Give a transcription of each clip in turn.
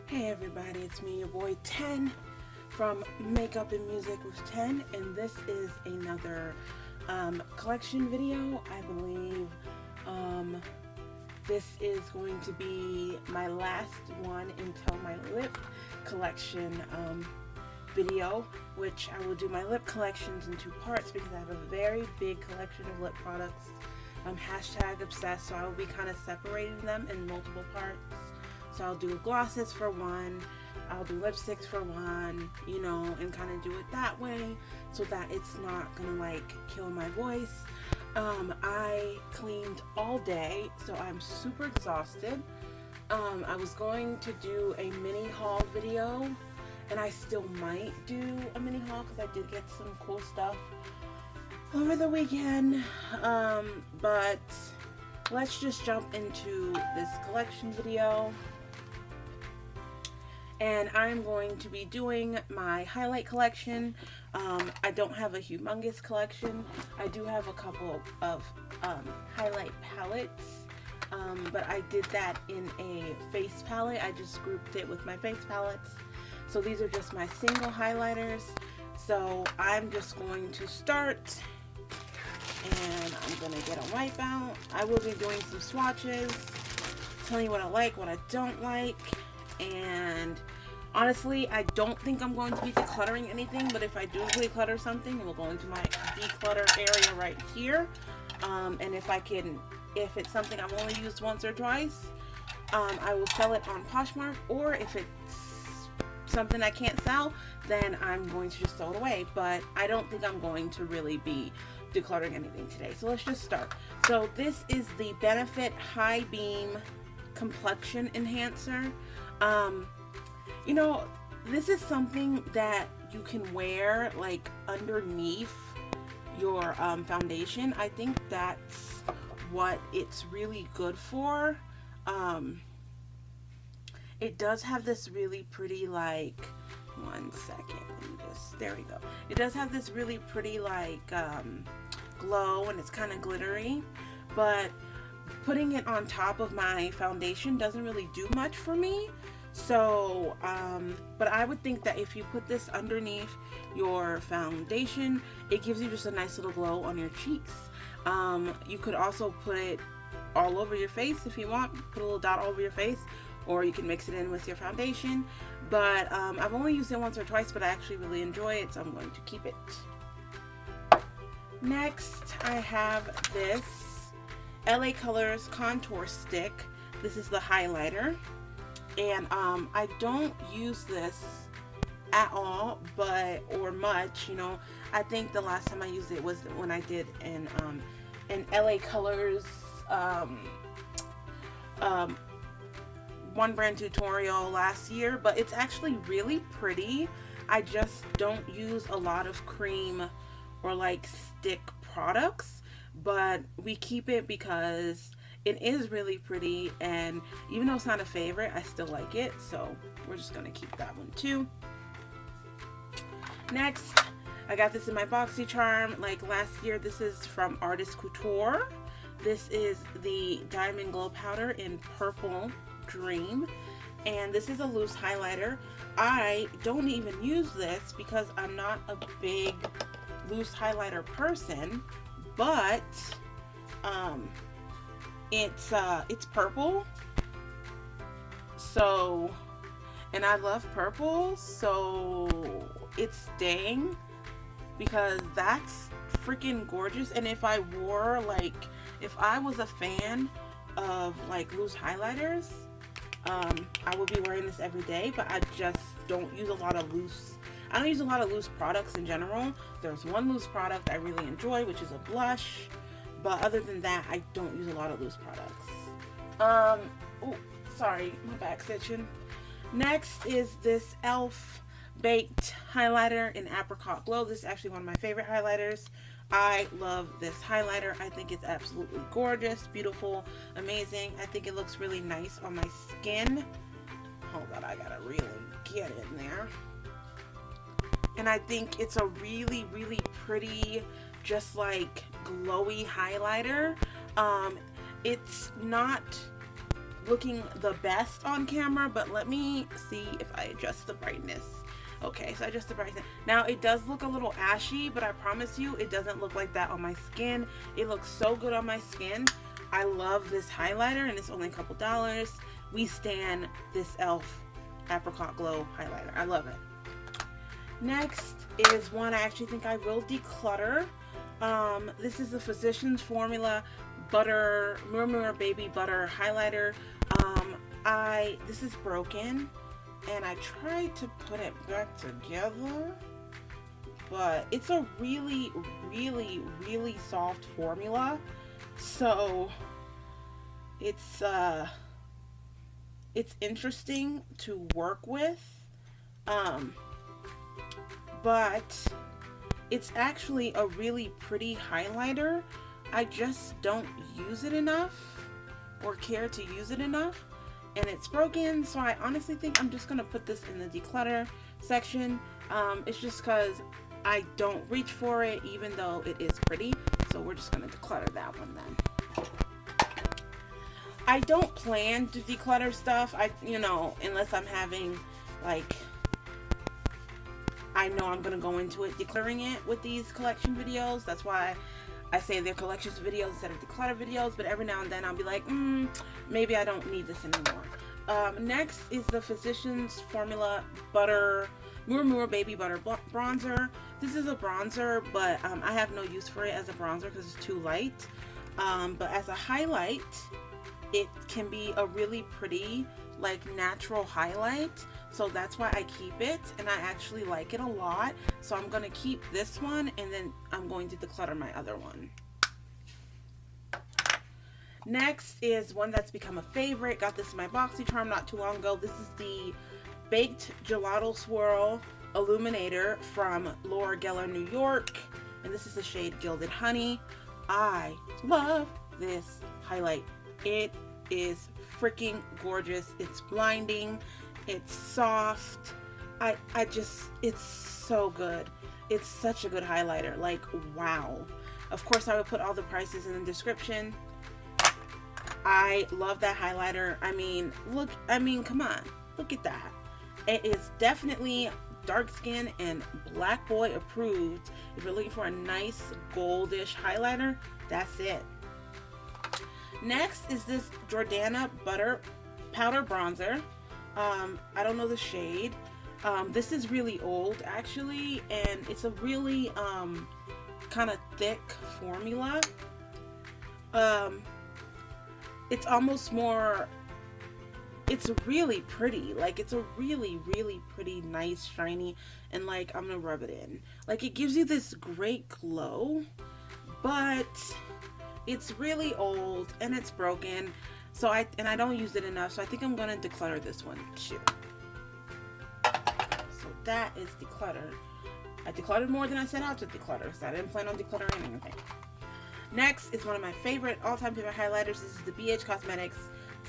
Hey everybody, it's me, your boy Tehn from Makeup and Music with Tehn, and this is another collection video. I believe this is going to be my last one until my lip collection video, which I will do my lip collections in two parts because I have a very big collection of lip products. Hashtag obsessed, so I will be kind of separating them in multiple parts. So I'll do glosses for one, I'll do lipsticks for one, you know, and kind of do it that way so that it's not gonna like kill my voice. I cleaned all day, so I'm super exhausted. I was going to do a mini haul video, and I still might do a mini haul because I did get some cool stuff over the weekend, but let's just jump into this collection video. And I'm going to be doing my highlight collection. I don't have a humongous collection. I do have a couple of highlight palettes, but I did that in a face palette. I just grouped it with my face palettes. So these are just my single highlighters. So I'm just going to start, and I'm gonna get a wipe out. I will be doing some swatches, telling you what I like, what I don't like. And honestly, I don't think I'm going to be decluttering anything, but if I do declutter something, it will go into my declutter area right here. And if it's something I've only used once or twice, I will sell it on Poshmark, or if it's something I can't sell, then I'm going to just throw it away. But I don't think I'm going to really be decluttering anything today. So let's just start. So this is the Benefit High Beam Complexion Enhancer. You know, this is something that you can wear like underneath your foundation. I think that's what it's really good for. It does have this really pretty, like, one second, there we go. It does have this really pretty like glow, and it's kind of glittery, but putting it on top of my foundation doesn't really do much for me. So, but I would think that if you put this underneath your foundation, it gives you just a nice little glow on your cheeks. You could also put it all over your face if you want, put a little dot all over your face, or you can mix it in with your foundation. But I've only used it once or twice, but I actually really enjoy it, so I'm going to keep it. Next, I have this LA Colors Contour Stick. This is the highlighter. And I don't use this at all, or much, you know. I think the last time I used it was when I did an LA Colors one brand tutorial last year, but it's actually really pretty. I just don't use a lot of cream or like stick products, but we keep it because it is really pretty, and even though it's not a favorite, I still like it, so we're just gonna keep that one too. Next, I got this in my BoxyCharm like last year. This is from Artist Couture. This is the Diamond Glow Powder in Purple Dream, and this is a loose highlighter. I don't even use this because I'm not a big loose highlighter person, but it's purple, so, and I love purple, so it's staying because that's freaking gorgeous. And if I wore, like, if I was a fan of like loose highlighters, I would be wearing this every day, but I just don't use a lot of loose, I don't use a lot of loose products in general. There's one loose product I really enjoy, which is a blush. But other than that, I don't use a lot of loose products. Oh, sorry, my back's itching. Next is this e.l.f. Baked Highlighter in Apricot Glow. This is actually one of my favorite highlighters. I love this highlighter. I think it's absolutely gorgeous, beautiful, amazing. I think it looks really nice on my skin. Hold on, I gotta really get in there. And I think it's a really, really pretty, just like glowy highlighter. It's not looking the best on camera, but let me see if I adjust the brightness. Okay, so I adjust the brightness. Now it does look a little ashy, but I promise you it doesn't look like that on my skin. It looks so good on my skin. I love this highlighter, and it's only a couple dollars. We stan this e.l.f. Apricot Glow highlighter. I love it. Next is one I actually think I will declutter. This is the Physicians Formula Murumuru Baby Butter highlighter. This is broken, and I tried to put it back together, but it's a really, really, really soft formula, so it's interesting to work with, but it's actually a really pretty highlighter. I just don't use it enough or care to use it enough, and it's broken, so I honestly think I'm just gonna put this in the declutter section. It's just because I don't reach for it even though it is pretty, so we're just gonna declutter that one then. I don't plan to declutter stuff, unless I'm having, like, I know I'm gonna go into it decluttering it with these collection videos. That's why I say they're collections videos instead of declutter videos, but every now and then I'll be like, maybe I don't need this anymore. Next is the Physicians Formula Murumuru Baby Butter Bronzer. This is a bronzer, but I have no use for it as a bronzer because it's too light. But as a highlight, it can be a really pretty, like, natural highlight. So that's why I keep it, and I actually like it a lot. So I'm going to keep this one, and then I'm going to declutter my other one. Next is one that's become a favorite. Got this in my BoxyCharm not too long ago. This is the Baked Gelato Swirl Illuminator from Laura Geller, New York. And this is the shade Gilded Honey. I love this highlight. It is freaking gorgeous. It's blinding. It's soft. It's so good. It's such a good highlighter. Like, wow. Of course, I would put all the prices in the description. I love that highlighter. Come on. Look at that. It is definitely dark skin and black boy approved. If you're looking for a nice goldish highlighter, that's it. Next is this Jordana Powder Bronzer. I don't know the shade. This is really old actually, and it's a really kind of thick formula. It's almost more, it's really pretty. Like, it's a really, really pretty, nice, shiny, and like, I'm gonna rub it in. Like, it gives you this great glow, but it's really old and it's broken. So I don't use it enough, so I think I'm gonna declutter this one too. So that is decluttered. I decluttered more than I set out to declutter, so I didn't plan on decluttering anything. Next is one of my favorite, all-time favorite highlighters. This is the BH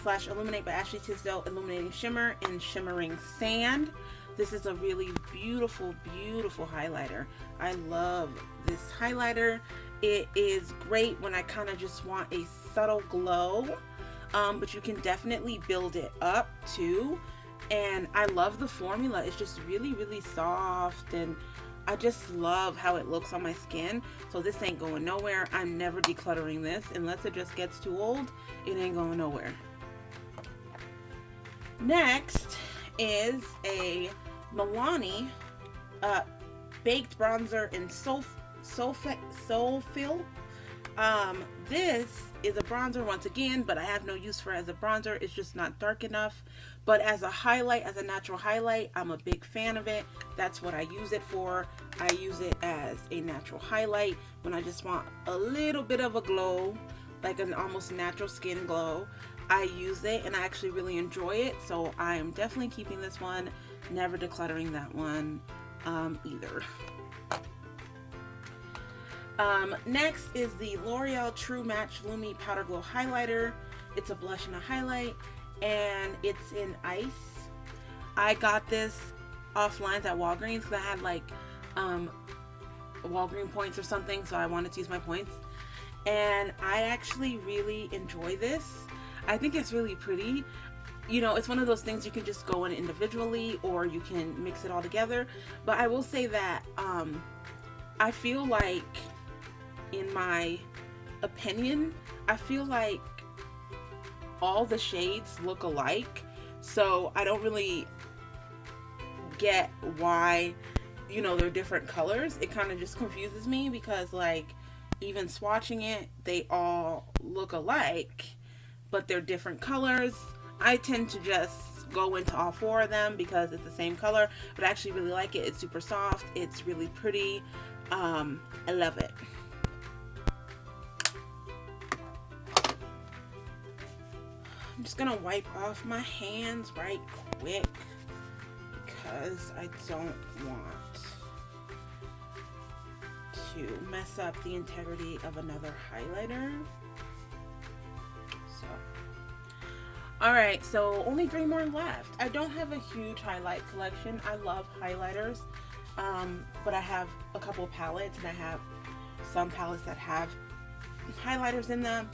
CosmeticsxIlluminatebyAshleyTisdale Illuminating Shimmer in Shimmering Sand. This is a really beautiful, beautiful highlighter. I love this highlighter. It is great when I kind of just want a subtle glow. But you can definitely build it up too, and I love the formula. It's just really, really soft, and I just love how it looks on my skin. So this ain't going nowhere. I'm never decluttering this unless it just gets too old. It ain't going nowhere. Next is a Milani baked bronzer in Solfil. This is a bronzer once again, but I have no use for it as a bronzer. It's just not dark enough. But as a highlight, as a natural highlight, I'm a big fan of it. That's what I use it for. I use it as a natural highlight when I just want a little bit of a glow, like an almost natural skin glow. I use it and I actually really enjoy it. So I am definitely keeping this one, never decluttering that one either. Next is the L'Oreal True Match Lumi Powder Glow Highlighter. It's a blush and a highlight, and it's in ice. I got this offline at Walgreens because I had like Walgreens points or something, so I wanted to use my points. And I actually really enjoy this. I think it's really pretty. You know, it's one of those things you can just go in individually or you can mix it all together. But I will say that I feel like, in my opinion, I feel like all the shades look alike. So I don't really get why, you know, they're different colors. It kind of just confuses me because, like, even swatching it, they all look alike, but they're different colors. I tend to just go into all four of them because it's the same color, but I actually really like it. It's super soft. It's really pretty. I love it. I'm just gonna wipe off my hands right quick because I don't want to mess up the integrity of another highlighter. Alright, so only 3 more left. I don't have a huge highlight collection. I love highlighters, but I have a couple of palettes, and I have some palettes that have highlighters in them.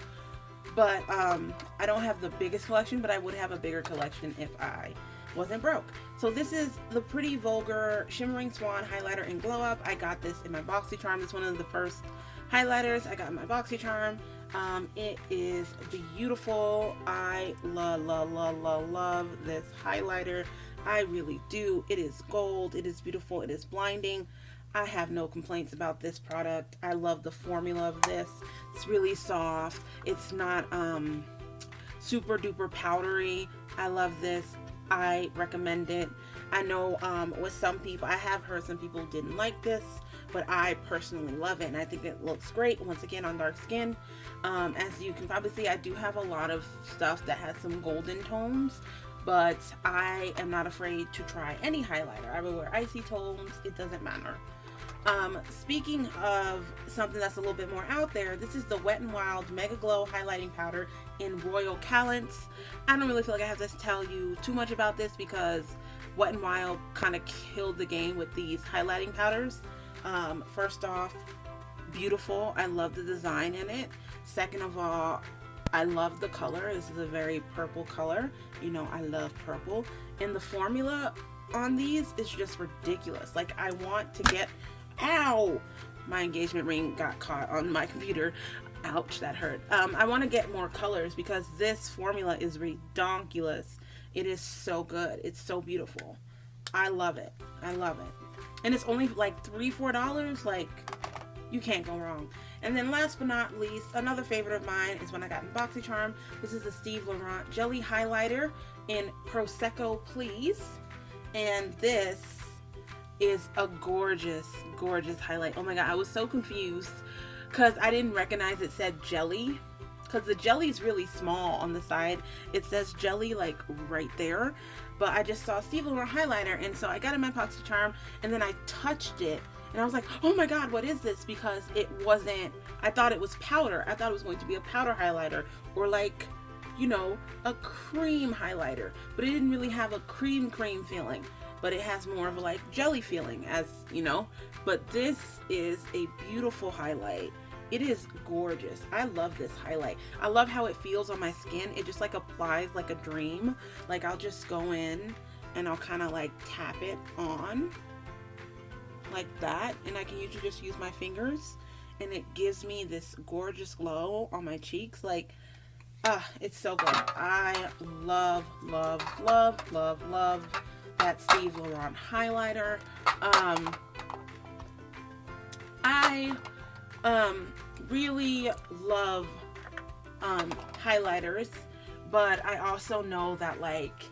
But I don't have the biggest collection, but I would have a bigger collection if I wasn't broke. So this is the Pretty Vulgar Shimmering Swan Highlighter in Glow Up. I got this in my BoxyCharm. It's one of the first highlighters I got in my BoxyCharm. It is beautiful. I love this highlighter. I really do. It is gold. It is beautiful. It is blinding. I have no complaints about this product. I love the formula of this. It's really soft. It's not super duper powdery. I love this. I recommend it. I know with some people, I have heard some people didn't like this, but I personally love it, and I think it looks great, once again, on dark skin. As you can probably see, I do have a lot of stuff that has some golden tones, but I am not afraid to try any highlighter. I will wear icy tones, it doesn't matter. Speaking of something that's a little bit more out there, this is the Wet n Wild Megaglo Highlighting Powder in Royal Calyx. I don't really feel like I have to tell you too much about this because Wet n Wild kind of killed the game with these highlighting powders. First off, beautiful. I love the design in it. Second of all, I love the color. This is a very purple color. You know, I love purple. And the formula on these is just ridiculous. Like, I want to get... Ow! My engagement ring got caught on my computer. Ouch, that hurt. I want to get more colors because this formula is redonkulous. It is so good. It's so beautiful. I love it. I love it. And it's only like $3-4. Like, you can't go wrong. And then last but not least, another favorite of mine is one I got in BoxyCharm. This is the Steve Laurant Jelly Highlighter in Prosecco Please. And this is a gorgeous, gorgeous highlight. Oh my god, I was so confused because I didn't recognize it said jelly, because the jelly is really small on the side. It says jelly like right there, but I just saw Steve Laurant highlighter, and so I got it in my BoxyCharm, and then I touched it and I was like, oh my god, what is this? Because it wasn't, I thought it was powder. I thought it was going to be a powder highlighter, or like, you know, a cream highlighter, but it didn't really have a cream feeling, but it has more of a like jelly feeling, as you know. But this is a beautiful highlight. It is gorgeous. I love this highlight. I love how it feels on my skin. It just like applies like a dream. Like, I'll just go in and I'll kind of like tap it on like that, and I can usually just use my fingers, and it gives me this gorgeous glow on my cheeks. Like, it's so good. I love that Steve Laurant highlighter. I really love highlighters, but I also know that like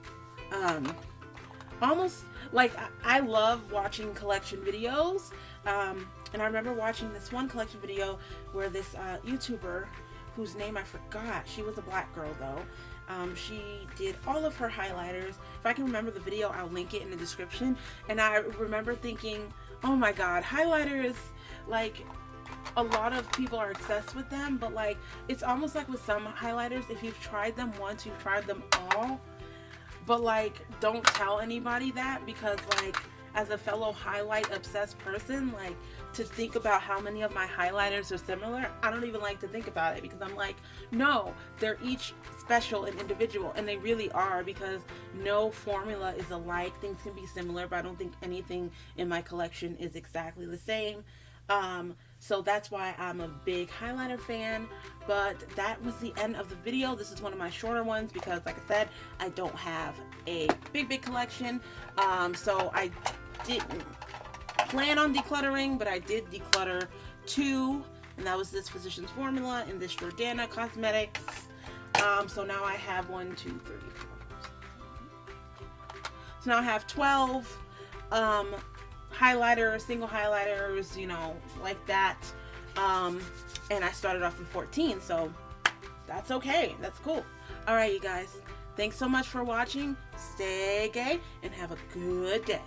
almost like I love watching collection videos, and I remember watching this one collection video where this YouTuber, whose name I forgot, she was a black girl though, she did all of her highlighters. If I can remember the video, I'll link it in the description. And I remember thinking, oh my god, highlighters, like, a lot of people are obsessed with them, but like, it's almost like with some highlighters, if you've tried them once, you've tried them all. But like, don't tell anybody that, because like, as a fellow highlight obsessed person, like, to think about how many of my highlighters are similar. I don't even like to think about it, because I'm like, no, they're each special and individual, and they really are, because no formula is alike. Things can be similar, but I don't think anything in my collection is exactly the same. So that's why I'm a big highlighter fan. But that was the end of the video. This is one of my shorter ones because, like I said, I don't have a big collection. So I didn't plan on decluttering, but I did declutter 2, and that was this Physicians Formula and this Jordana Cosmetics. So now I have 1, 2, 3, 4. So now I have 12 highlighters, single highlighters, you know, like that. And I started off with 14, so that's okay. That's cool. All right, you guys. Thanks so much for watching. Stay gay and have a good day.